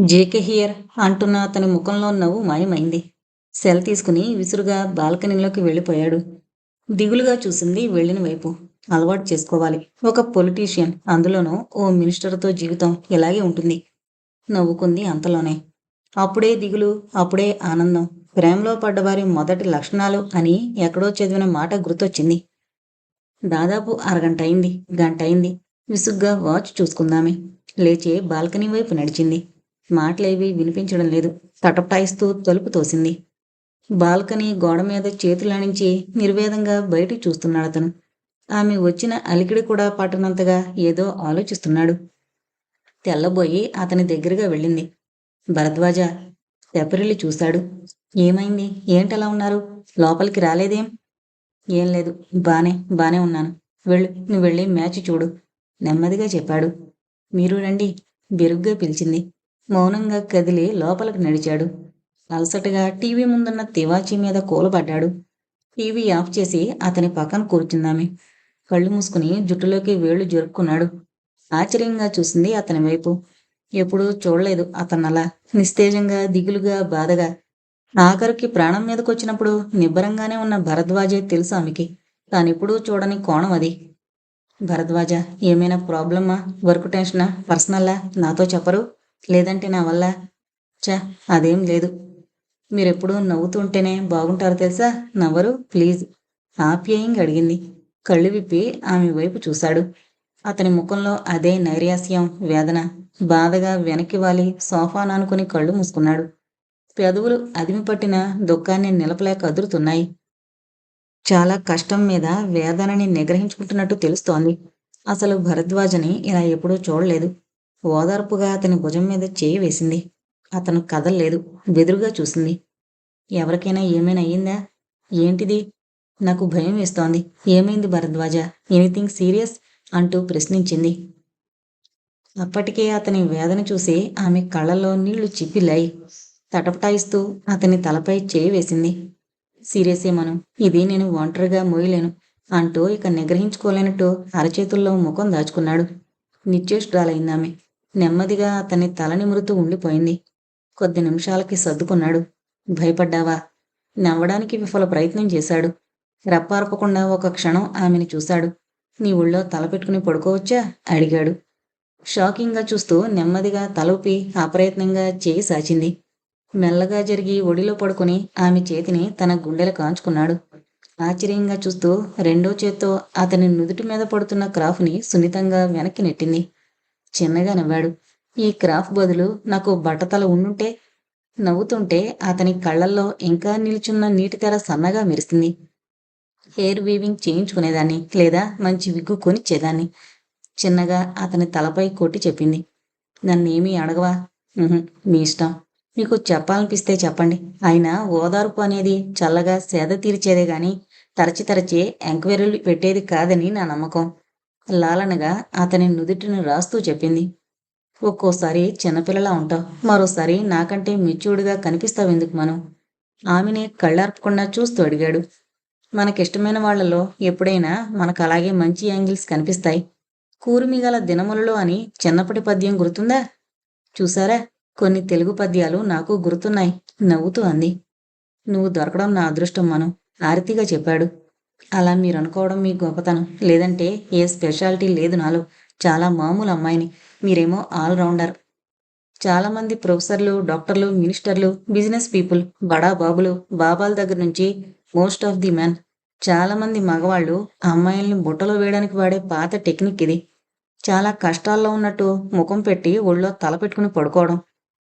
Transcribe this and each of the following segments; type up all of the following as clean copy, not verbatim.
JK here అంటున్న అతని ముఖంలో నవ్వు మాయమైంది. సెల్ తీసుకుని విసురుగా బాల్కనీలోకి వెళ్ళిపోయాడు. దిగులుగా చూసింది వెళ్ళిన వైపు. అలవాటు చేసుకోవాలి. ఒక పొలిటీషియన్, అందులోనూ ఓ మినిస్టర్తో జీవితం ఇలాగే ఉంటుంది. నవ్వుకుంది అంతలోనే. అప్పుడే దిగులు, అప్పుడే ఆనందం. ప్రేమలో పడ్డవారి మొదటి లక్షణాలు అని ఎక్కడో చదివిన మాట గుర్తొచ్చింది. దాదాపు అరగంట అయింది, గంట అయింది. విసుగ్గా వాచ్ చూసుకుందామే. లేచి బాల్కనీ వైపు నడిచింది. మాటలేవీ వినిపించడం లేదు. తటపటాయిస్తూ తలుపు తోసింది. బాల్కనీ గోడ మీద చేతులానించి నిర్వేదంగా బయటికి చూస్తున్నాడతను. ఆమె వచ్చిన అలికిడి కూడా పట్టనంతగా ఏదో ఆలోచిస్తున్నాడు. తెల్లబోయి అతని దగ్గరగా వెళ్ళింది. భరద్వాజ తెప్పరిల్లి చూశాడు. ఏమైంది? ఏంటలా ఉన్నారు? లోపలికి రాలేదేం? ఏం లేదు. బానే ఉన్నాను. నువ్వు వెళ్ళి మ్యాచ్ చూడు నెమ్మదిగా చెప్పాడు. మీరు రండి బెరుగ్గా పిలిచింది. మౌనంగా కదిలి లోపలికి నడిచాడు. అలసటగా టీవీ ముందున్న తివాచీ మీద కూలబడ్డాడు. టీవీ ఆఫ్ చేసి అతని పక్కన కూర్చుందామె. కళ్ళు మూసుకుని జుట్టులోకి వేళ్లు జరుపుకున్నాడు. ఆశ్చర్యంగా చూసింది అతని వైపు. ఎప్పుడూ చూడలేదు అతన్నలా నిస్తేజంగా, దిగులుగా, బాధగా. ఆఖరికి ప్రాణం మీదకొచ్చినప్పుడు నిబ్బరంగానే ఉన్న భరద్వాజే తెలుసు ఆమెకి. తానెప్పుడూ చూడని కోణం అది. భరద్వాజ, ఏమైనా ప్రాబ్లమా? వర్క్ టెన్షనా? పర్సనల్లా? నాతో చెప్పరు? లేదంటే నా వల్ల? చ అదేం లేదు. మీరెప్పుడూ నవ్వుతుంటేనే బాగుంటారు తెలుసా? నవ్వరు ప్లీజ్ ఆప్యాయంగా అడిగింది. కళ్ళు విప్పి ఆమె వైపు చూశాడు. అతని ముఖంలో అదే నైరాస్యం, వేదన. బాధగా వెనక్కి వాలి సోఫా నానుకుని కళ్ళు మూసుకున్నాడు. పెదవులు అదిమి పట్టిన దుఃఖాన్ని నిలపలేక అదురుతున్నాయి. చాలా కష్టం మీద వేదనని నిగ్రహించుకుంటున్నట్టు తెలుస్తోంది. అసలు భరద్వాజని ఇలా ఎప్పుడూ చూడలేదు. ఓదార్పుగా అతని భుజం మీద చేయి వేసింది. అతను కదల్లేదు. బెదురుగా చూసింది. ఎవరికైనా ఏమైనా అయ్యిందా? ఏంటిది? నాకు భయం వేస్తోంది. ఏమైంది భరద్వాజ? Anything serious? అంటూ ప్రశ్నించింది. అప్పటికే అతని వేదన చూసి ఆమె కళ్ళలో నీళ్లు చిప్పిల్లాయి. తటపటాయిస్తూ అతని తలపై చేయి వేసింది. సీరియసే మను. ఇది నేను ఒంటరిగా మోయలేను అంటూ ఇక నిగ్రహించుకోలేనట్టు అరచేతుల్లో ముఖం దాచుకున్నాడు. నిశ్చేష్టురాలైందామె. నెమ్మదిగా అతన్ని తల నిమురుతూ ఉండిపోయింది. కొద్ది నిమిషాలకి సర్దుకున్నాడు. భయపడ్డావా? నవ్వడానికి విఫల ప్రయత్నం చేశాడు. రెప్పార్పకుండా ఒక క్షణం ఆమెను చూశాడు. నీ ఒళ్ళో తలపెట్టుకుని పడుకోవచ్చా? అడిగాడు. షాకింగ్గా చూస్తూ నెమ్మదిగా తలూపి అప్రయత్నంగా చేయి సాచింది. మెల్లగా జరిగి ఒడిలో పడుకుని ఆమె చేతిని తన గుండెలు కాంచుకున్నాడు. ఆశ్చర్యంగా చూస్తూ రెండో చేత్తో అతని నుదుటి మీద పడుతున్న క్రాఫ్ని సున్నితంగా వెనక్కి నెట్టింది. చిన్నగా నవ్వాడు. ఈ క్రాఫ్ బదులు నాకు బట్టతల ఉండుంటే? నవ్వుతుంటే అతని కళ్ళల్లో ఇంకా నిల్చున్న నీటి తెర సన్నగా మెరిసింది. హెయిర్ వీవింగ్ చేయించుకునేదాన్ని, లేదా మంచి విగ్గు కొనిచ్చేదాన్ని. చిన్నగా అతని తలపై కొట్టి చెప్పింది. నన్నేమీ అడగవా? మీ ఇష్టం. మీకు చెప్పాలనిపిస్తే చెప్పండి. అయినా ఓదార్పు అనేది చల్లగా సేద తీర్చేదే గాని తరచి తరచి ఎంక్వైరీలు పెట్టేది కాదని నా నమ్మకం. లాలనగా అతని నుదుటిని రాస్తూ చెప్పింది. ఒక్కోసారి చిన్నపిల్లలా ఉంటావు, మరోసారి నాకంటే మెచ్యూర్డ్గా కనిపిస్తావెందుకు మనం? ఆమెనే కళ్ళార్పకుండా చూస్తూ అడిగాడు. మనకిష్టమైన వాళ్లలో ఎప్పుడైనా మనకు అలాగే మంచి యాంగిల్స్ కనిపిస్తాయి. కూర్మిగల దినములలో అని చిన్నప్పటి పద్యం గుర్తుందా? చూసారా, కొన్ని తెలుగు పద్యాలు నాకు గుర్తున్నాయి నవ్వుతూ అంది. నువ్వు దొరకడం నా అదృష్టం మను, ఆరతిగా చెప్పాడు. అలా మీరనుకోవడం మీ గొప్పతనం. లేదంటే ఏ స్పెషాలిటీ లేదు నాలో. చాలా మామూలు అమ్మాయిని. మీరేమో ఆల్రౌండర్. చాలామంది ప్రొఫెసర్లు, డాక్టర్లు, మినిస్టర్లు, బిజినెస్ పీపుల్, బడా బాబులు, బాబాల దగ్గర నుంచి మోస్ట్ ఆఫ్ ది మెన్, చాలామంది మగవాళ్ళు అమ్మాయిల్ని బుట్టలో వేయడానికి వాడే పాత టెక్నిక్ ఇది. చాలా కష్టాల్లో ఉన్నట్టు ముఖం పెట్టి ఒళ్ళో తల పెట్టుకుని పడుకోవడం.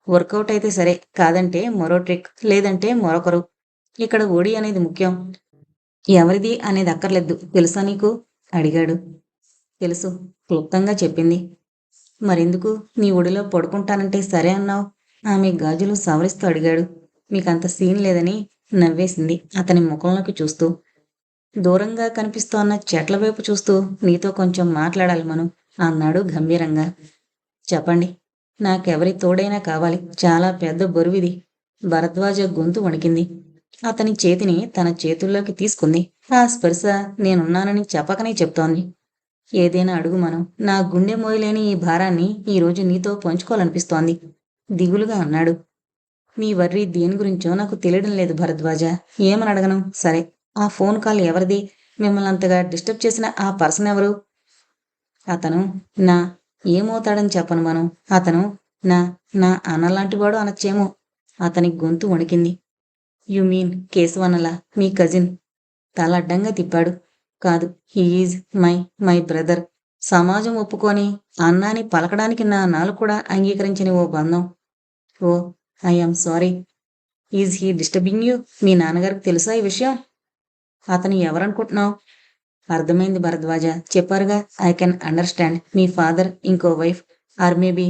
వర్కౌట్ అయితే సరే, కాదంటే మరో ట్రిక్, లేదంటే మరొకరు. ఇక్కడ ఒడి అనేది ముఖ్యం. ఎవరిది అనేది అక్కర్లేదు. తెలుసా నీకు? అడిగాడు. తెలుసు, క్లుప్తంగా చెప్పింది. మరెందుకు నీ ఒడిలో పడుకుంటానంటే సరే అన్నావు? ఆమె గాజులు సవరిస్తూ అడిగాడు. మీకంత సీన్ లేదని నవ్వేసింది అతని ముఖంలోకి చూస్తూ. దూరంగా కనిపిస్తోన్న చెట్ల వైపు చూస్తూ నీతో కొంచెం మాట్లాడాలి మను అన్నాడు గంభీరంగా. చెప్పండి. నాకెవరి తోడైనా కావాలి. చాలా పెద్ద బరువిది. భరద్వాజ గొంతు వణికింది. అతని చేతిని తన చేతుల్లోకి తీసుకుంది. ఆ స్పర్శ నేనున్నానని చెప్పకనే చెప్తోంది. ఏదైనా అడుగు మనం. నా గుండె మోయలేని ఈ భారాన్ని ఈరోజు నీతో పంచుకోవాలనిపిస్తోంది. దిగులుగా అన్నాడు. మీ వర్రీ దేని గురించో నాకు తెలియడం లేదు భరద్వాజ. ఏమని అడగను? సరే, ఆ ఫోన్ కాల్ ఎవరిది? మిమ్మల్ని అంతగా డిస్టర్బ్ చేసిన ఆ పర్సన్ ఎవరు? అతను నా ఏమవుతాడని చెప్పను మనం. అతను నా నా అన్నలాంటివాడు అనొచ్చేమో. అతని గొంతు వణికింది. యు మీన్ కేశవన్నలా, మీ కజిన్? తల అడ్డంగా తిప్పాడు. కాదు, హీ ఈజ్ మై బ్రదర్. సమాజం ఒప్పుకొని అన్నాని పలకడానికి నా నాలుక కూడా అంగీకరించని ఓ బంధం. Oh, I'm sorry. Is he disturbing you? మీ నాన్నగారికి తెలుసా ఈ విషయం? అతను ఎవరనుకుంటున్నావు? అర్థమైంది భరద్వాజ. చెప్పారుగా, ఐ కెన్ అండర్స్టాండ్. మీ ఫాదర్, ఇంకో వైఫ్, ఆర్ మేబీ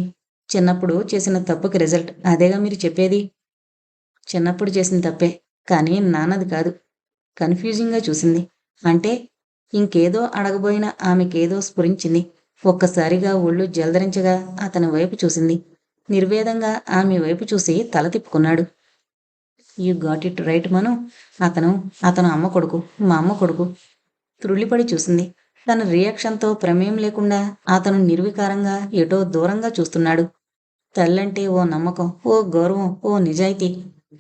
చిన్నప్పుడు చేసిన తప్పుకి రిజల్ట్. అదేగా మీరు చెప్పేది? చిన్నప్పుడు చేసిన తప్పే, కానీ నాన్నది కాదు. కన్ఫ్యూజింగ్గా చూసింది. అంటే? ఇంకేదో అడగబోయిన ఆమెకేదో స్ఫురించింది. ఒక్కసారిగా ఒళ్ళు జలధరించగా అతని వైపు చూసింది. నిర్వేదంగా ఆమె వైపు చూసి తల తిప్పుకున్నాడు. యు గాట్ ఇట్ రైట్ మను. అతను అమ్మ కొడుకు, మా అమ్మ కొడుకు. త్రుళ్ళిపడి చూసింది. తన రియాక్షన్తో ప్రమేయం లేకుండా అతను నిర్వికారంగా ఎటో దూరంగా చూస్తున్నాడు. తల్లంటే ఓ నమ్మకం, ఓ గౌరవం, ఓ నిజాయితీ.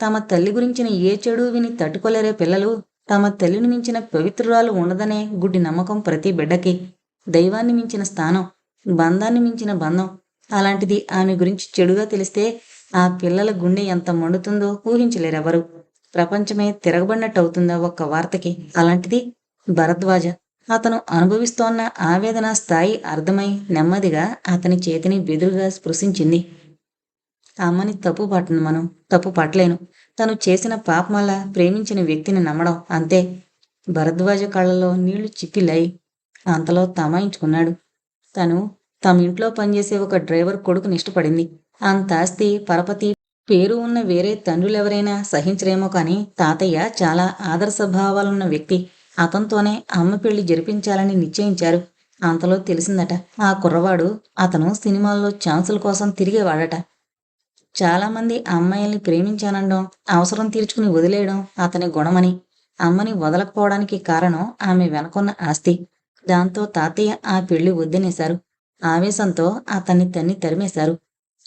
తమ తల్లి గురించిన ఏ చెడు విని తట్టుకోలేరే పిల్లలు. తమ తల్లిని మించిన పవిత్రురాలు ఉండదనే గుడ్డి నమ్మకం ప్రతి బిడ్డకి. దైవాన్ని మించిన స్థానం, బంధాన్ని మించిన బంధం. అలాంటిది ఆమె గురించి చెడుగా తెలిస్తే ఆ పిల్లల గుండె ఎంత మండుతుందో ఊహించలేరెవరు. ప్రపంచమే తిరగబడినట్టు అవుతుందా ఒక్క వార్తకి. అలాంటిది భరద్వాజ. అతను అనుభవిస్తోన్న ఆవేదన స్థాయి అర్థమై నెమ్మదిగా అతని చేతిని బెదురుగా స్పృశించింది. అమ్మని తప్పు పట్టలేను. తను చేసిన పాపమల్ల ప్రేమించిన వ్యక్తిని నమ్మడం, అంతే. భరద్వాజ కళ్ళలో నీళ్లు చిప్పిల్లాయి. అంతలో తమాయించుకున్నాడు. తను తమ ఇంట్లో పనిచేసే ఒక డ్రైవర్ కొడుకుని ఇష్టపడింది. అంత ఆస్తి పరపతి పేరు ఉన్న వేరే తండ్రులెవరైనా సహించరేమో కానీ తాతయ్య చాలా ఆదర్శభావాలున్న వ్యక్తి. అతనితోనే అమ్మ పెళ్లి జరిపించాలని నిశ్చయించారు. అంతలో తెలిసిందట, ఆ కుర్రవాడు అతను సినిమాల్లో ఛాన్సుల కోసం తిరిగేవాడట. చాలామంది అమ్మాయిల్ని ప్రేమించానడం, అవసరం తీర్చుకుని వదిలేయడం అతని గుణమని. అమ్మని వదలకపోవడానికి కారణం ఆమె వెనకున్న ఆస్తి. దాంతో తాతయ్య ఆ పెళ్లి వద్దనేశారు. ఆవేశంతో అతన్ని తరిమేశారు.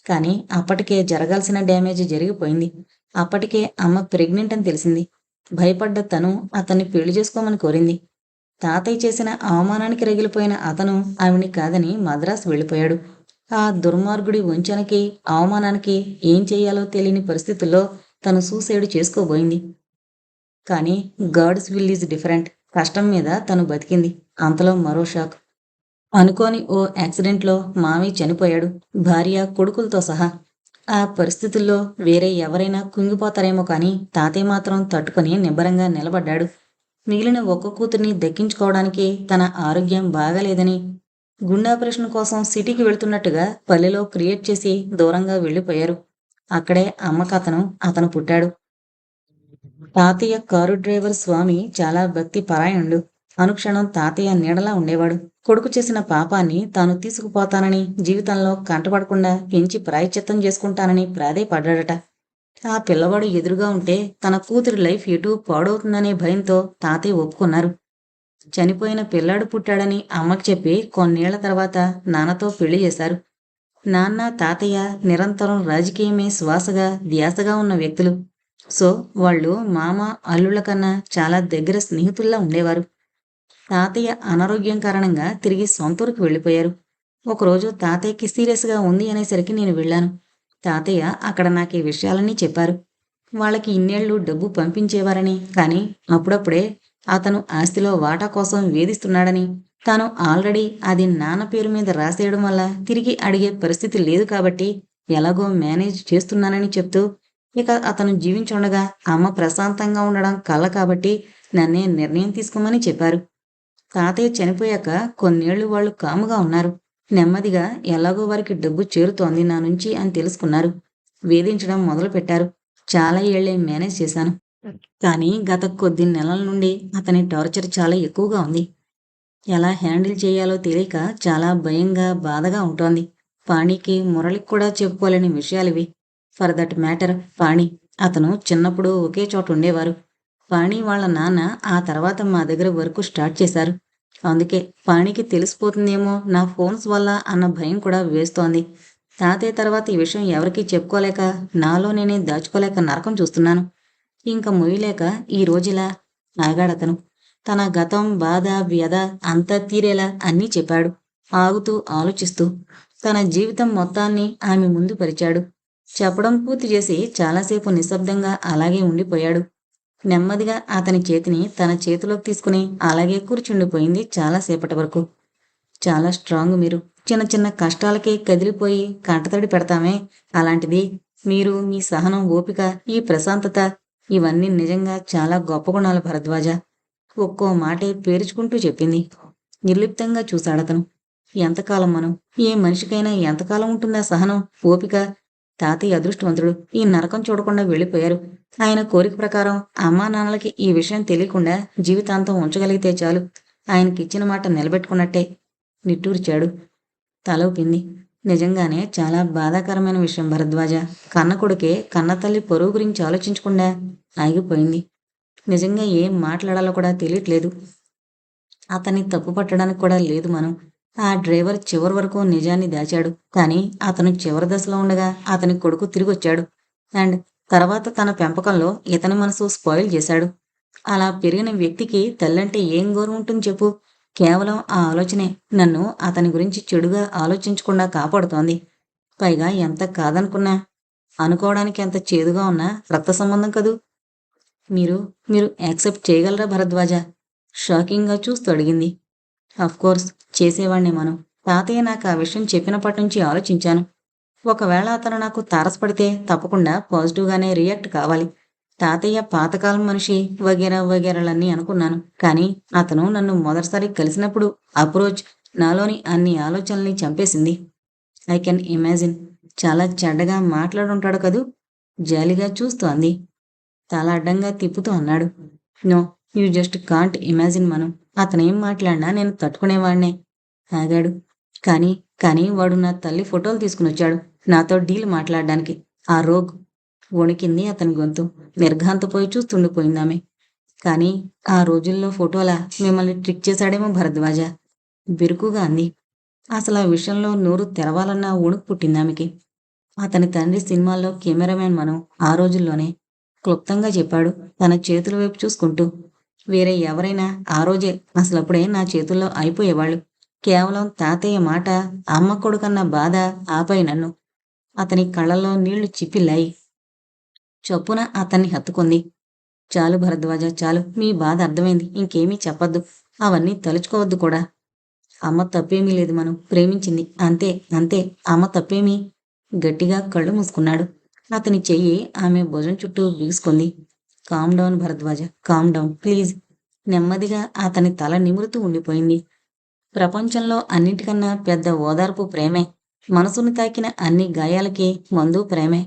కానీ అప్పటికే జరగాల్సిన డ్యామేజ్ జరిగిపోయింది. అప్పటికే అమ్మ ప్రెగ్నెంట్ అని తెలిసింది. భయపడ్డ తను అతన్ని పెళ్లి చేసుకోమని కోరింది. తాతయ్య చేసిన అవమానానికి రగిలిపోయిన అతను ఆవిని కాదని మద్రాసు వెళ్ళిపోయాడు. ఆ దుర్మార్గుడి వంచనకి, అవమానానికి ఏం చెయ్యాలో తెలియని పరిస్థితుల్లో తను సూసైడ్ చేసుకోబోయింది. కానీ గాడ్స్ విల్ ఈజ్ డిఫరెంట్. కష్టం మీద తను బతికింది. అంతలో మరో షాక్. అనుకోని ఓ యాక్సిడెంట్లో మామయ్య చనిపోయాడు, భార్య కొడుకులతో సహా. ఆ పరిస్థితుల్లో వేరే ఎవరైనా కుంగిపోతారేమో కానీ తాతయ్య మాత్రం తట్టుకుని నిబ్బరంగా నిలబడ్డాడు. మిగిలిన ఒక్క కూతుర్ని దక్కించుకోవడానికి తన ఆరోగ్యం బాగాలేదని గుండె ఆపరేషన్ కోసం సిటీకి వెళుతున్నట్టుగా పల్లెలో క్రియేట్ చేసి దూరంగా వెళ్ళిపోయారు. అక్కడే అతను పుట్టాడు. తాతయ్య కారు డ్రైవర్ స్వామి చాలా భక్తి పరాయణుడు. అనుక్షణం తాతయ్య నీడలా ఉండేవాడు. కొడుకు చేసిన పాపాన్ని తాను తీసుకుపోతానని, జీవితంలో కంటపడకుండా పెంచి ప్రాయశ్చిత్తం చేసుకుంటానని ప్రాధేయపడ్డాడట. ఆ పిల్లవాడు ఎదురుగా ఉంటే తన కూతురి లైఫ్ ఎటూ పాడవుతుందనే భయంతో తాతయ్య ఒప్పుకున్నారు. చనిపోయిన పిల్లాడు పుట్టాడని అమ్మకి చెప్పి కొన్నేళ్ల తర్వాత నాన్నతో పెళ్లి చేశారు. నాన్న, తాతయ్య నిరంతరం రాజకీయమే శ్వాసగా, ధ్యాసగా ఉన్న వ్యక్తులు. సో వాళ్ళు మామ, అల్లుళ్ళ కన్నా చాలా దగ్గర స్నేహితుల్లా ఉండేవారు. తాతయ్య అనారోగ్యం కారణంగా తిరిగి సొంతూరుకు వెళ్ళిపోయారు. ఒకరోజు తాతయ్యకి సీరియస్గా ఉంది అనేసరికి నేను వెళ్ళాను. తాతయ్య అక్కడ నాకు ఈ విషయాలన్నీ చెప్పారు. వాళ్ళకి ఇన్నేళ్లు డబ్బు పంపించేవారని, కానీ అప్పుడప్పుడే అతను ఆస్తిలో వాటా కోసం వేధిస్తున్నాడని, తాను ఆల్రెడీ అది నాన్న పేరు మీద రాసేయడం వల్ల తిరిగి అడిగే పరిస్థితి లేదు కాబట్టి ఎలాగో మేనేజ్ చేస్తున్నానని చెప్తూ, ఇక అతను జీవించుండగా అమ్మ ప్రశాంతంగా ఉండడం కల కాబట్టి నన్నే నిర్ణయం తీసుకోమని చెప్పారు. తాతయ్య చనిపోయాక కొన్నేళ్లు వాళ్ళు కాముగా ఉన్నారు. నెమ్మదిగా ఎలాగో వారికి డబ్బు చేరుతోంది నా నుంచి అని తెలుసుకున్నారు. వేధించడం మొదలుపెట్టారు. చాలా ఏళ్లే మేనేజ్ చేశాను. కానీ గత కొద్ది నెలల నుండి అతని టార్చర్ చాలా ఎక్కువగా ఉంది. ఎలా హ్యాండిల్ చేయాలో తెలియక చాలా భయంగా, బాధగా ఉంటోంది. పాణికి, మురళికి కూడా చెప్పుకోలేని విషయాలివి. ఫర్ దట్ మ్యాటర్ పాణి, అతను చిన్నప్పుడు ఒకే చోట ఉండేవారు. పాణి వాళ్ళ నాన్న ఆ తర్వాత మా దగ్గర వర్క్ స్టార్ట్ చేశారు. అందుకే పాణికి తెలిసిపోతుందేమో నా ఫోన్స్ వల్ల అన్న భయం కూడా వేస్తోంది. తాతయ్య తర్వాత ఈ విషయం ఎవరికీ చెప్పుకోలేక, నాలో నేనే దాచుకోలేక నరకం చూస్తున్నాను. ఇంక మొయ్యలేక ఈ రోజులా ఆగాడతను. తన గతం, బాధ, వ్యధ అంతా తీరేలా అన్నీ చెప్పాడు. ఆగుతూ, ఆలోచిస్తూ. తన జీవితం మొత్తాన్ని ఆమె ముందు పరిచాడు. చెప్పడం పూర్తి చేసి చాలాసేపు నిశ్శబ్దంగా అలాగే ఉండిపోయాడు. నెమ్మదిగా అతని చేతిని తన చేతిలోకి తీసుకుని అలాగే కూర్చుండిపోయింది చాలాసేపటి వరకు. చాలా స్ట్రాంగ్ మీరు. చిన్న చిన్న కష్టాలకే కదిలిపోయి కంటతడి పెడతామే, అలాంటిది మీరు, మీ సహనం, ఓపిక, ఈ ప్రశాంతత ఇవన్నీ నిజంగా చాలా గొప్ప గుణాలు భరద్వాజ. ఒక్కో మాటే పేర్చుకుంటూ చెప్పింది. నిర్లిప్తంగా చూశాడతను. ఎంతకాలం మనం? ఏ మనిషికైనా ఎంతకాలం ఉంటుందా సహనం, ఓపిక? తాతయ్య అదృష్టవంతుడు. ఈ నరకం చూడకుండా వెళ్ళిపోయారు. ఆయన కోరిక ప్రకారం అమ్మా నాన్నలకి ఈ విషయం తెలియకుండా జీవితాంతం ఉంచగలిగితే చాలు. ఆయనకిచ్చిన మాట నిలబెట్టుకున్నట్టే. నిట్టూర్చాడు. తల ఊపింది. నిజంగానే చాలా బాధాకరమైన విషయం భరద్వాజ. కన్న కొడుకే కన్న తల్లి పరువు గురించి ఆలోచించకుండా ఆగిపోయింది. నిజంగా ఏం మాట్లాడాలో కూడా తెలియట్లేదు. అతన్ని తప్పు పట్టడానికి కూడా లేదు మనం. ఆ డ్రైవర్ చివరి వరకు నిజాన్ని దాచాడు. కానీ అతను చివరి దశలో ఉండగా అతని కొడుకు తిరిగొచ్చాడు. అండ్ తర్వాత తన పెంపకంలో ఇతని మనసు స్పాయిల్ చేశాడు. అలా పెరిగిన వ్యక్తికి తల్లంటే ఏం గౌరవం ఉంటుంది చెప్పు? కేవలం ఆ ఆలోచనే నన్ను అతని గురించి చెడుగా ఆలోచించకుండా కాపాడుతోంది. పైగా ఎంత కాదనుకున్నా, అనుకోవడానికి ఎంత చేదుగా ఉన్నా రక్త సంబంధం కదూ. మీరు మీరు యాక్సెప్ట్ చేయగలరా భరద్వాజ? షాకింగ్గా చూస్తూ అడిగింది. కోర్స్ చేసేవాణ్ణి మనం. తాతయ్య నాకు ఆ విషయం చెప్పినప్పటి నుంచి ఆలోచించాను. ఒకవేళ అతను నాకు తారసపడితే తప్పకుండా పాజిటివ్గానే రియాక్ట్ కావాలి. తాతయ్య పాతకాలం మనిషి వగేరా వగేరాలన్నీ అనుకున్నాను. కానీ అతను నన్ను మొదటిసారి కలిసినప్పుడు అప్రోచ్ నాలోని అన్ని ఆలోచనల్ని చంపేసింది. I can imagine. చాలా చెడ్డగా మాట్లాడుంటాడు కదూ. జాలిగా చూస్తూ అంది. తల అడ్డంగా తిప్పుతూ అన్నాడు. No, you just can't imagine మనం. అతనేం మాట్లాడినా నేను తట్టుకునేవాణ్ణే. ఆగాడు. కానీ కానీ వాడు నా తల్లి ఫోటోలు తీసుకునొచ్చాడు నాతో డీల్ మాట్లాడడానికి. ఆ రోగ్. వణికింది అతని గొంతు. నిర్ఘాంతపోయి చూస్తుండిపోయిందామె. కానీ ఆ రోజుల్లో ఫోటోలా మిమ్మల్ని ట్రిక్ చేశాడేమో భరద్వాజ. బిరుకుగా అంది. అసలు ఆ విషయంలో నోరు తెరవాలన్న వణుకు పుట్టిందామెకి. అతని తండ్రి సినిమాల్లో కెమెరామెన్ మనం. ఆ రోజుల్లోనే క్లుప్తంగా చెప్పాడు తన చేతుల వైపు చూసుకుంటూ. వేరే ఎవరైనా ఆ రోజే అసలప్పుడే నా చేతుల్లో అయిపోయేవాళ్ళు. కేవలం తాతయ్య మాట, అమ్మ కొడుకన్న బాధ ఆపై నన్ను. అతని కళ్ళల్లో నీళ్లు చిప్పిల్లాయి. చొప్పున అతన్ని హత్తుకుంది. చాలు భరద్వాజ, చాలు. మీ బాధ అర్థమైంది. ఇంకేమీ చెప్పొద్దు. అవన్నీ తలుచుకోవద్దు కూడా. అమ్మ తప్పేమీ లేదు, మనం ప్రేమించింది అంతే అంతే. అమ్మ తప్పేమీ. గట్టిగా కళ్ళు మూసుకున్నాడు. అతని చెయ్యి ఆమె భుజం చుట్టూ బిగుసుకుంది. Calm down Bharadwaj, calm down please. నెమ్మదిగా అతని తల నిమురుతూ ఉండిపోయింది. ప్రపంచంలో అన్నిటికన్నా పెద్ద ఓదార్పు ప్రేమే. మనసును తాకిన అన్ని గాయాలకి మందు ప్రేమే.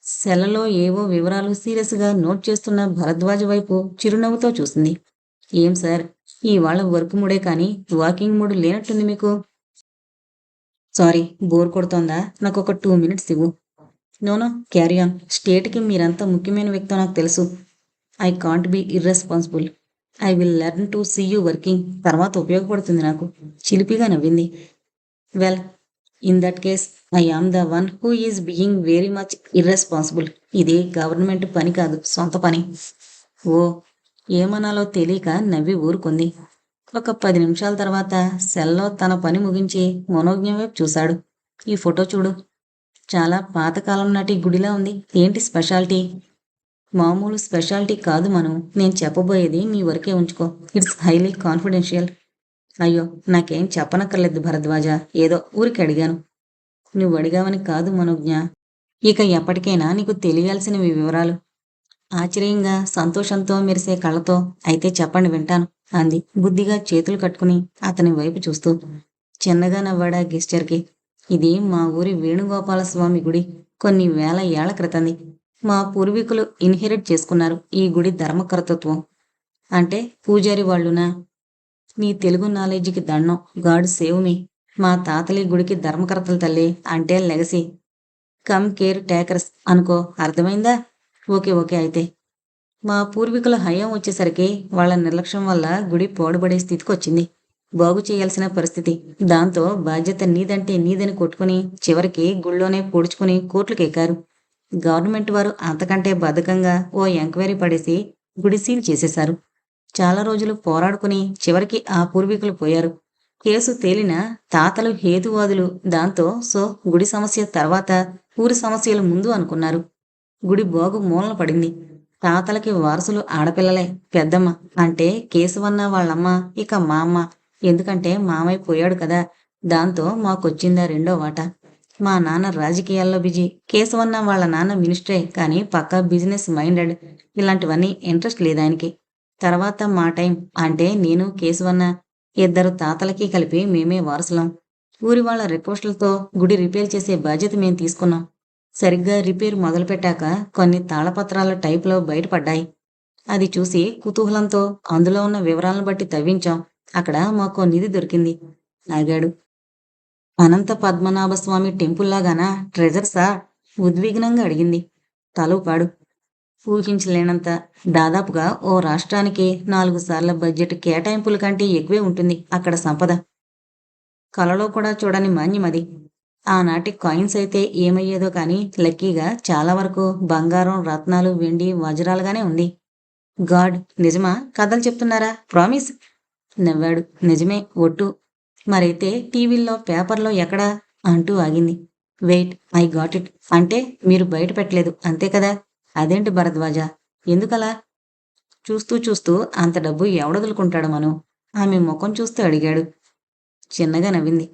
సెలలో ఏవో వివరాలు సీరియస్గా నోట్ చేస్తున్న భరద్వాజ వైపు చిరునవ్వుతో చూసింది. ఏం సార్, ఇవాళ వర్క్ మూడే కానీ వాకింగ్ మూడు లేనట్టుంది మీకు. సారీ, బోర్ కొడుతోందా? నాకు ఒక 2 minutes ఇవ్వు. No no, carry on. స్టేట్కి మీరంత ముఖ్యమైన వ్యక్తో నాకు తెలుసు. I can't be irresponsible. I will learn to see you working. తర్వాత ఉపయోగపడుతుంది నాకు. చిలిపిగా నవ్వింది. Well, in that case I am the one who is being very much irresponsible. ఇది గవర్నమెంట్ పని కాదు, సొంత పని. ఓ. ఏమనాలో తెలియక నవ్వి ఊరుకుంది. ఒక 10 నిమిషాల తర్వాత సెల్లో తన పని ముగించి మనోజ్ఞం వైపు చూశాడు. ఈ ఫోటో చూడు. చాలా పాతకాలం నాటి గుడిలా ఉంది. ఏంటి స్పెషాలిటీ? మామూలు స్పెషాలిటీ కాదు మనం. నేను చెప్పబోయేది మీ వరకే ఉంచుకో. It's highly confidential. అయ్యో, నాకేం చెప్పనక్కర్లేదు భరద్వాజ. ఏదో ఊరికి అడిగాను. నువ్వు అడిగావని కాదు మనోజ్ఞ. ఇక ఎప్పటికైనా నీకు తెలియాల్సినవి వివరాలు. ఆశ్చర్యంగా సంతోషంతో మెరిసే కళ్ళతో అయితే చెప్పండి వింటాను అంది బుద్ధిగా చేతులు కట్టుకుని అతని వైపు చూస్తూ. చిన్నగా నవ్వాడా గెస్చర్కి. ఇది మా ఊరి వేణుగోపాలస్వామి గుడి. కొన్ని వేల ఏళ్ల క్రితంది. మా పూర్వీకులు ఇన్హెరిట్ చేసుకున్నారు ఈ గుడి ధర్మకర్తృత్వం. అంటే పూజారి వాళ్ళునా? నీ తెలుగు నాలెడ్జ్కి దండం. God save me. మా తాతలి గుడికి ధర్మకర్తల తల్లి అంటే లెగసీ. కమ్ కేర్ టేకర్స్ అనుకో. అర్థమైందా? ఓకే ఓకే అయితే. మా పూర్వీకుల హయాం వచ్చేసరికి వాళ్ళ నిర్లక్ష్యం వల్ల గుడి పాడుబడే స్థితికి వచ్చింది. బాగు చేయాల్సిన పరిస్థితి. దాంతో బాధ్యత నీదంటే నీదని కొట్టుకుని చివరికి గుళ్ళోనే పొడుచుకుని కోర్టులకెక్కారు. గవర్నమెంట్ వారు అంతకంటే బద్ధకంగా ఓ ఎంక్వైరీ పడేసి గుడి సీల్ చేసేశారు. చాలా రోజులు పోరాడుకుని చివరికి ఆ పూర్వీకులు పోయారు. కేసు తేలిన తాతలు హేతువాదులు. దాంతో గుడి సమస్య తర్వాత ఊరి సమస్యలు ముందు అనుకున్నారు. గుడి బాగు మూలన పడింది. తాతలకి వారసులు ఆడపిల్లలే. పెద్దమ్మ అంటే కేశవన్న వాళ్ళమ్మ, ఇక మా అమ్మ. ఎందుకంటే మామయ్య పోయాడు కదా. దాంతో మాకొచ్చిందా రెండో వాటా. మా నాన్న రాజకీయాల్లో బిజీ. కేశవన్న వాళ్ళ నాన్న మినిస్టరే, కానీ పక్కా బిజినెస్ మైండెడ్. ఇలాంటివన్నీ ఇంట్రెస్ట్ లేదాయనకి. తర్వాత మా టైం అంటే నేను, కేశవన్న, ఇద్దరు తాతలకి కలిపి మేమే వారసులం. ఊరి వాళ్ళ రిక్వెస్టులతో గుడి రిపేర్ చేసే బాధ్యత మేం తీసుకున్నాం. సరిగ్గా రిపేర్ మొదలుపెట్టాక కొన్ని తాళపత్రాల టైపులో బయటపడ్డాయి. అది చూసి కుతూహలంతో అందులో ఉన్న వివరాలను బట్టి తవ్వించాం. అక్కడ మాకో నిధి దొరికింది. ఆగాడు. అనంత పద్మనాభస్వామి టెంపుల్లాగానా? ట్రెజర్సా? ఉద్విగ్నంగా అడిగింది. తలూపాడు. ఊహించలేనంత. దాదాపుగా ఓ రాష్ట్రానికి 4 సార్ల బడ్జెట్ కేటాయింపుల కంటే ఎక్కువే ఉంటుంది అక్కడ సంపద. కలలో కూడా చూడని మాన్యమది. ఆనాటి కాయిన్స్ అయితే ఏమయ్యేదో కానీ లక్కీగా చాలా వరకు బంగారం, రత్నాలు, వెండి, వజ్రాలుగానే ఉంది. గాడ్, నిజమా? కథలు చెప్తున్నారా? ప్రామిస్? నవ్వాడు. నిజమే, ఒట్టు. మరైతే టీవీల్లో, పేపర్లో ఎక్కడా? అంటూ ఆగింది. Wait, I got it. అంటే మీరు బయట పెట్టలేదు అంతే కదా? అదేంటి భరద్వాజ, ఎందుకలా? చూస్తూ చూస్తూ అంత డబ్బు ఎవడొదులుకుంటాడు మను? ఆమె ముఖం చూస్తూ అడిగాడు. చిన్నగా నవ్వింది.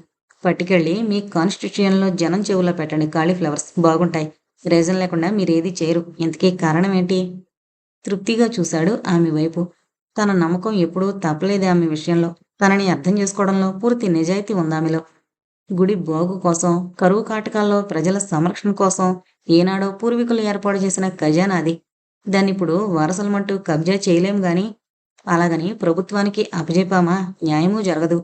పట్టుకెళ్ళి మీ కాన్స్టిట్యూషన్లో జనం చెవుల్లో పెట్టండి. కాలీఫ్లవర్స్ బాగుంటాయి. రీజన్ లేకుండా మీరేది చేయరు. ఇంతకీ కారణం ఏంటి? తృప్తిగా చూశాడు ఆమె వైపు. తన నమ్మకం ఎప్పుడూ తప్పలేదే ఆమె విషయంలో. తనని అర్థం చేసుకోవడంలో పూర్తి నిజాయితీ ఉందామెలో. గుడి బాగు కోసం, కరువు కాటకాల్లో ప్రజల సంరక్షణ కోసం ఏనాడో పూర్వీకులు ఏర్పాటు చేసిన ఖజానా అది. దాన్నిప్పుడు వారసులమంటూ కబ్జా చేయలేం గాని, అలాగని ప్రభుత్వానికి అప్పజెప్పామా న్యాయమూ జరగదు.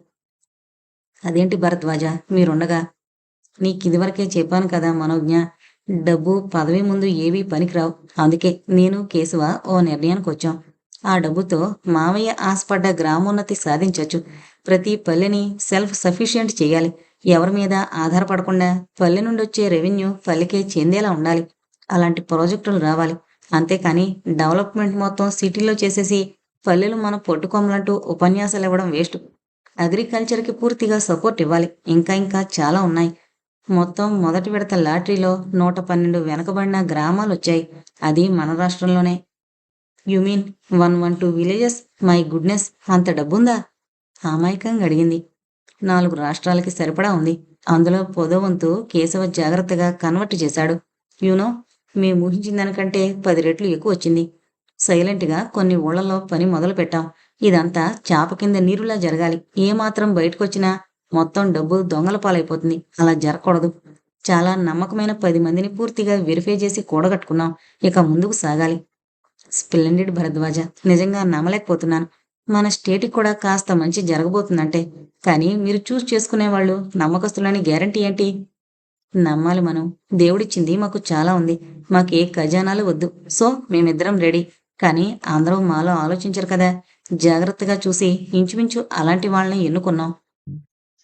అదేంటి భరద్వాజ, మీరుండగా? నీకిదివరకే చెప్పాను కదా మనోజ్ఞ, డబ్బు, పదవి ముందు ఏవీ పనికిరావు. అందుకే నేను, కేశవ ఓ నిర్ణయానికొచ్చాం. ఆ డబ్బుతో మావయ్య ఆశపడ్డ గ్రామోన్నతి సాధించొచ్చు. ప్రతి పల్లెని సెల్ఫ్ సఫిషియెంట్ చేయాలి. ఎవరి మీద ఆధారపడకుండా పల్లె నుండొచ్చే రెవెన్యూ పల్లెకే చెందేలా ఉండాలి. అలాంటి ప్రాజెక్టులు రావాలి. అంతేకాని డెవలప్మెంట్ మొత్తం సిటీలో చేసేసి పల్లెలు మన పొట్టుకొమ్మలంటూ ఉపన్యాసాలు ఇవ్వడం వేస్ట్. అగ్రికల్చర్కి పూర్తిగా సపోర్ట్ ఇవ్వాలి. ఇంకా ఇంకా చాలా ఉన్నాయి. మొత్తం మొదటి విడత లాటరీలో 112 వెనకబడిన గ్రామాలొచ్చాయి. అది మన రాష్ట్రంలోనే. You mean 112 villages? My goodness, అంత డబ్బుందా? అమాయకంగా అడిగింది. 4 రాష్ట్రాలకి సరిపడా ఉంది. అందులో పొదవంతు కేశవ జాగ్రత్తగా కన్వర్ట్ చేశాడు. యూనో, మేము ఊహించిన దానికంటే 10 రెట్లు ఎక్కువ వచ్చింది. సైలెంట్గా కొన్ని ఊళ్ళలో పని మొదలు పెట్టాం. ఇదంతా చాప కింద నీరులా జరగాలి. ఏమాత్రం బయటకొచ్చినా మొత్తం డబ్బు దొంగల పాలైపోతుంది. అలా జరగకూడదు. చాలా నమ్మకమైన 10 మందిని పూర్తిగా వెరిఫై చేసి కూడగట్టుకున్నాం. ఇక ముందుకు సాగాలి. స్ప్లెండిడ్ భరద్వాజ, నిజంగా నమ్మలేకపోతున్నాను. మన స్టేట్కి కూడా కాస్త మంచి జరగబోతుందంటే. కానీ మీరు చూస్ చేసుకునేవాళ్ళు నమ్మకస్తులని గ్యారంటీ ఏంటి? నమ్మాలి మనం. దేవుడిచ్చింది మాకు చాలా ఉంది. మాకే ఖజానాలు వద్దు. మేమిద్దరం రెడీ. కానీ అందరూ మాలో ఆలోచించరు కదా. జాగ్రత్తగా చూసి ఇంచుమించు అలాంటి వాళ్ళని ఎన్నుకున్నాం.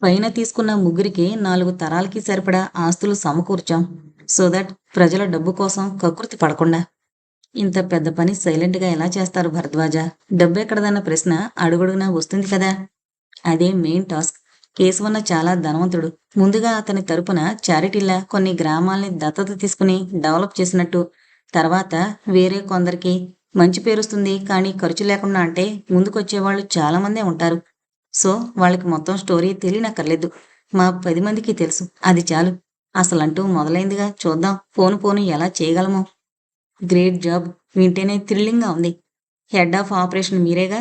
పైన తీసుకున్న ముగ్గురికి 4 తరాలకి సరిపడా ఆస్తులు సమకూర్చాం. సో దట్ ప్రజల డబ్బు కోసం కకృతి పడకుండా. ఇంత పెద్ద పని సైలెంట్గా ఎలా చేస్తారు భరద్వాజ? డబ్బెక్కడదన్న ప్రశ్న అడుగడుగునా వస్తుంది కదా. అదే మెయిన్ టాస్క్. కేశవన్న చాలా ధనవంతుడు. ముందుగా అతని తరపున చారిటీలా కొన్ని గ్రామాల్ని దత్తత తీసుకుని డెవలప్ చేసినట్టు, తర్వాత వేరే కొందరికి మంచి పేరొస్తుంది కానీ ఖర్చు లేకుండా అంటే ముందుకొచ్చేవాళ్ళు చాలామందే ఉంటారు. వాళ్ళకి మొత్తం స్టోరీ తెలియనక్కర్లేదు. మా 10 మందికి తెలుసు. అది చాలు. అసలంటూ మొదలైందిగా, చూద్దాం పోను పోను ఎలా చేయగలమో. Great job. వింటేనే థ్రిల్లింగ్గా ఉంది. హెడ్ ఆఫ్ ఆపరేషన్ మీరేగా?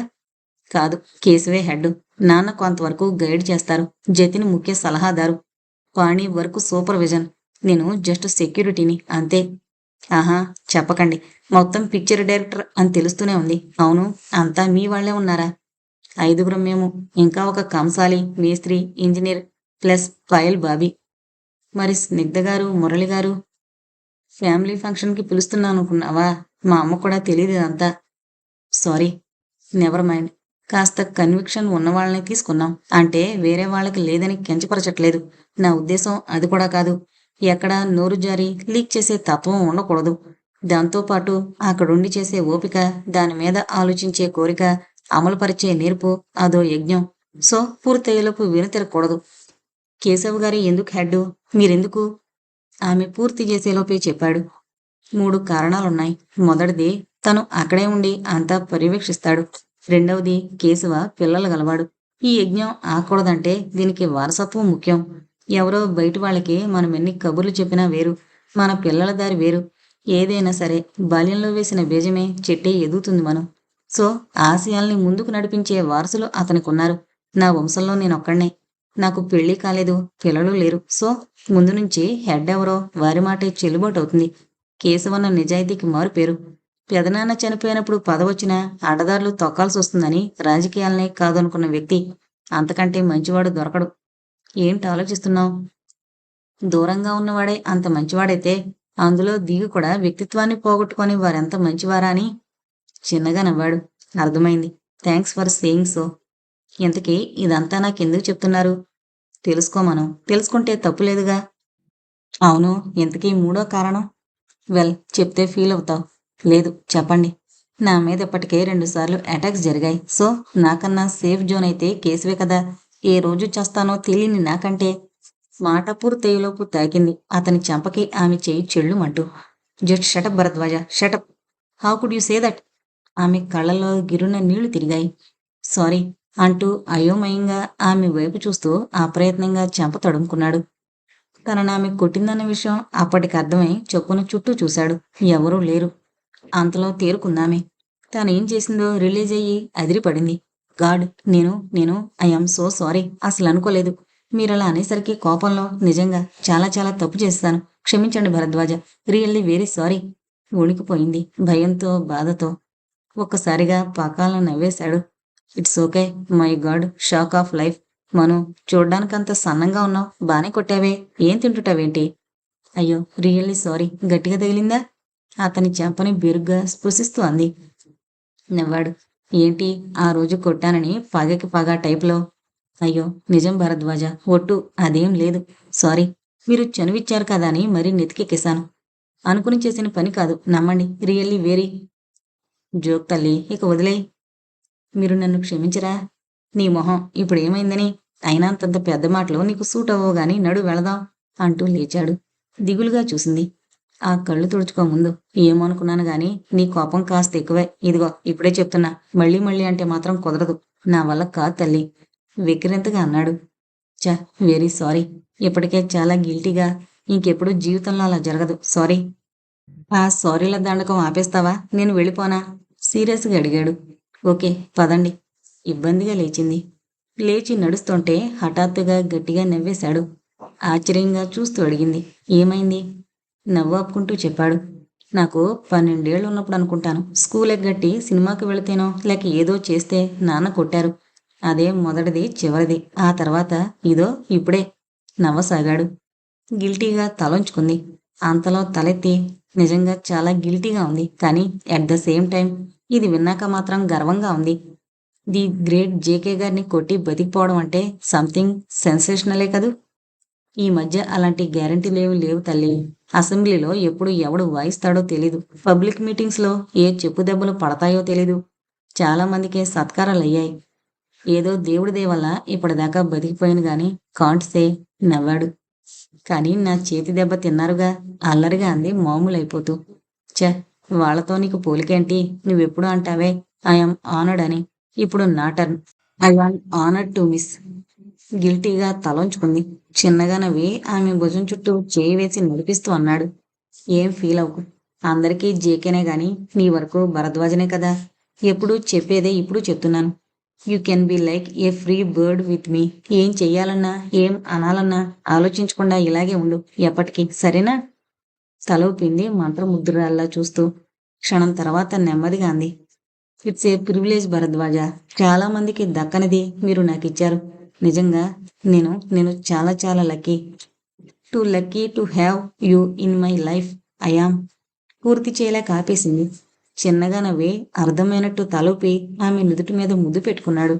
కాదు, కేశవే హెడ్. నాన్న కొంతవరకు గైడ్ చేస్తారు. జతిన్ ముఖ్య సలహాదారు. పాణి వర్క్ సూపర్విజన్. నేను జస్ట్ సెక్యూరిటీని అంతే. ఆహా, చెప్పకండి. మొత్తం పిక్చర్ డైరెక్టర్ అని తెలుస్తూనే ఉంది. అవును, అంతా మీ వాళ్లే ఉన్నారా? 5గురం మేము. ఇంకా ఒక కంసాలి, మేస్త్రి, ఇంజనీర్ ప్లస్ పాయల్ బాబీ. మరి స్నిగ్ధ గారు, మురళి గారు? ఫ్యామిలీ ఫంక్షన్కి పిలుస్తున్నాను అనుకున్నావా? మా అమ్మ కూడా తెలియదు ఇదంతా. Sorry, never mind. కాస్త కన్విక్షన్ ఉన్న వాళ్ళని తీసుకున్నాం. అంటే వేరే వాళ్ళకి లేదని కించపరచట్లేదు. నా ఉద్దేశం అది కూడా కాదు. ఎక్కడా నోరు జారి లీక్ చేసే తత్వం ఉండకూడదు. దాంతోపాటు అక్కడుండి చేసే ఓపిక, దాని మీద ఆలోచించే కోరిక, అమలుపరిచే నేర్పు అదో యజ్ఞం. సో పూర్తయ్యేలోపు వెనుతిరగకూడదు. కేశవ్ గారి ఎందుకు హెడ్డు? మీరెందుకు? ఆమె పూర్తి చేసేలోపే చెప్పాడు. 3 కారణాలున్నాయి. మొదటిది, తను అక్కడే ఉండి అంతా పర్యవేక్షిస్తాడు. రెండవది, కేశవ పిల్లలు గలవాడు. ఈ యజ్ఞం ఆకూడదంటే దీనికి వారసత్వం ముఖ్యం. ఎవరో బయటి వాళ్ళకి మనం ఎన్ని కబుర్లు చెప్పినా వేరు, మన పిల్లల దారి వేరు. ఏదైనా సరే బాల్యంలో వేసిన బీజమే చెట్టే ఎదుగుతుంది మనం. సో ఆశయాల్ని ముందుకు నడిపించే వారసులు అతనికున్నారు. నా వంశంలో నేనొక్కడినే. నాకు పెళ్లి కాలేదు, పిల్లలు లేరు. సో ముందు నుంచి హెడ్ ఎవరో వారి మాటే చెల్లుబాటు అవుతుంది. కేశవన్న నిజాయితీకి మారు పేరు. పెదనాన్న చనిపోయినప్పుడు పదవొచ్చినా అడ్డదారులు తొక్కాల్సి వస్తుందని రాజకీయాలనే కాదనుకున్న వ్యక్తి. అంతకంటే మంచివాడు దొరకడు. ఏంటి ఆలోచిస్తున్నావు? దూరంగా ఉన్నవాడే అంత మంచివాడైతే అందులో దిగు కూడా వ్యక్తిత్వాన్ని పోగొట్టుకొని వారెంత మంచివారా అని చిన్నగా నవ్వాడు. అర్థమైంది. Thanks for saying so. ఇంతకీ ఇదంతా నాకెందుకు చెప్తున్నారు? తెలుసుకోమను. తెలుసుకుంటే తప్పులేదుగా. అవును, ఇంతకీ మూడో కారణం? వెల్, చెప్తే ఫీల్ అవుతావు. లేదు, చెప్పండి. నా మీద ఇప్పటికే 2 సార్లు అటాక్స్ జరిగాయి. సో నాకన్నా సేఫ్ జోన్ అయితే కేసువే కదా. ఏ రోజు చేస్తానో తెలియని నాకంటే మాట పూర్తయ్యేలోపు తాకింది అతని చెంపకి ఆమె చెయ్యి చెళ్ళుమంటూ. Just shut up Bharadwaj, shut up. How could you say that? ఆమె కళ్ళలో గిరున నీళ్లు తిరిగాయి. సారీ అంటూ అయోమయంగా ఆమె వైపు చూస్తూ అప్రయత్నంగా చెంప తడుముకున్నాడు. తననామె కొట్టిందన్న విషయం అప్పటికి అర్థమై చొప్పున చుట్టూ చూశాడు. ఎవరూ లేరు. అంతలో తేరుకుందామె. తనేం చేసిందో రిలీజ్ అయ్యి అదిరిపడింది. గాడ్, నేను ఐఎమ్ సో సారీ. అసలు అనుకోలేదు. మీరలా అనేసరికి కోపంలో నిజంగా చాలా చాలా తప్పు చేస్తాను. క్షమించండి భరద్వాజ. Really very sorry. వణికిపోయింది భయంతో, బాధతో. ఒక్కసారిగా పకాలను నవ్వేశాడు. It's okay. My God, shock of life. Manu, చూడ్డానికంత సన్నంగా ఉన్నావు. బానే కొట్టావే. ఏం తింటుటావేంటి? అయ్యో, రియల్లీ సారీ. గట్టిగా తగిలిందా? అతని చెంపని బెరుగ్గా స్పృశిస్తూ అంది. నవ్వాడు. ఏంటి, ఆ రోజు కొట్టానని పగకి పగ టైపులో? అయ్యో నిజం భరద్వాజ, ఒట్టు. అదేం లేదు. సారీ. మీరు చనువిచ్చారు కదా అని మరీ నెతికెక్కేశాను. అనుకుని చేసిన పని కాదు, నమ్మండి. Really very. జోక్ తల్లి, ఇక వదిలేయ్. మీరు నన్ను క్షమించరా? నీ మొహం ఇప్పుడేమైందని? అయినా అంతంత పెద్ద మాటలు నీకు సూట్ అవ్వవు గాని నడు వెళదాం అంటూ లేచాడు. దిగులుగా చూసింది. ఆ కళ్ళు తుడుచుకో ముందు. ఏమనుకున్నాను గాని నీ కోపం కాస్త ఎక్కువే. ఇదిగో ఇప్పుడే చెప్తున్నా. మళ్ళీ మళ్ళీ అంటే మాత్రం కుదరదు. నా వల్ల కాదు తల్లి. వెక్కిరింతగా అన్నాడు. చ, వెరీ సారీ. ఇప్పటికే చాలా గిల్టీగా. ఇంకెప్పుడు జీవితంలో అలా జరగదు. సారీ. ఆ సారీల దండకం ఆపేస్తావా? నేను వెళ్ళిపోనా? సీరియస్గా అడిగాడు. ఓకే, పదండి. ఇబ్బందిగా లేచింది. లేచి నడుస్తుంటే హఠాత్తుగా గట్టిగా నవ్వేశాడు. ఆశ్చర్యంగా చూస్తూ అడిగింది. ఏమైంది? నవ్వు ఆపుకుంటూ చెప్పాడు. నాకు 12 ఏళ్ళు ఉన్నప్పుడు అనుకుంటాను. స్కూల్ ఎగ్గట్టి సినిమాకి వెళితేనో లేక ఏదో చేస్తే నాన్న కొట్టారు. అదే మొదటిది, చివరిది. ఆ తర్వాత ఇదో ఇప్పుడే. నవ్వసాగాడు. గిల్టీగా తలొంచుకుంది. అంతలో తలెత్తి, నిజంగా చాలా గిల్టీగా ఉంది. కానీ అట్ ద సేమ్ టైం ఇది విన్నాక మాత్రం గర్వంగా ఉంది. ది గ్రేట్ జేకే గారిని కొట్టి బతికిపోవడం అంటే సంథింగ్ సెన్సేషనలే కదూ. ఈ మధ్య అలాంటి గ్యారంటీలేవి లేవు తల్లి. అసెంబ్లీలో ఎప్పుడు ఎవడు వాయిస్తాడో తెలీదు. పబ్లిక్ మీటింగ్స్లో ఏ చెప్పు దెబ్బలు పడతాయో తెలీదు. చాలా మందికి సత్కారాలయ్యాయి. ఏదో దేవుడి దయ వల్ల ఇప్పటిదాకా బతికిపోయాను గాని కాంట్ సే. నవ్వాడు. కానీ నా చేతి దెబ్బ తిన్నారుగా, అల్లరిగా అంది మామూలైపోతూ. ఛ, వాళ్ళతో నీకు పోలికేంటి? నువ్వెప్పుడు అంటావే ఐఎమ్ ఆనర్డ్ అని. ఇప్పుడు నా turn. I want honoured to miss. గిల్టీగా తలంచుకుంది. చిన్నగా నవ్వి ఆమె భుజం చుట్టూ చేయి వేసి నడిపిస్తూ అన్నాడు. ఏం ఫీల్ అవ్వకు. అందరికీ జేకేనే గాని నీ వరకు భరద్వాజనే కదా. ఎప్పుడు చెప్పేదే ఇప్పుడు చెప్తున్నాను. You can be like a free bird with me. ఏం చెయ్యాలన్నా, ఏం అనాలన్నా ఆలోచించకుండా ఇలాగే ఉండు ఎప్పటికీ, సరేనా? తల ఊపింది మంత్రముగ్ధురాల్లా చూస్తూ. క్షణం తర్వాత నెమ్మదిగా అంది. It's a privilege Bharadwaj. చాలా మందికి దక్కనిది మీరు నాకిచ్చారు. నిజంగా నేను నేను చాలా చాలా lucky to have you in my life. I'm. పూర్తి చేయలేక ఆపేసింది. చిన్నగా నవ్వి అర్థమైనట్టు తలూపి ఆమె నుదుటి మీద ముద్దు పెట్టుకున్నాడు.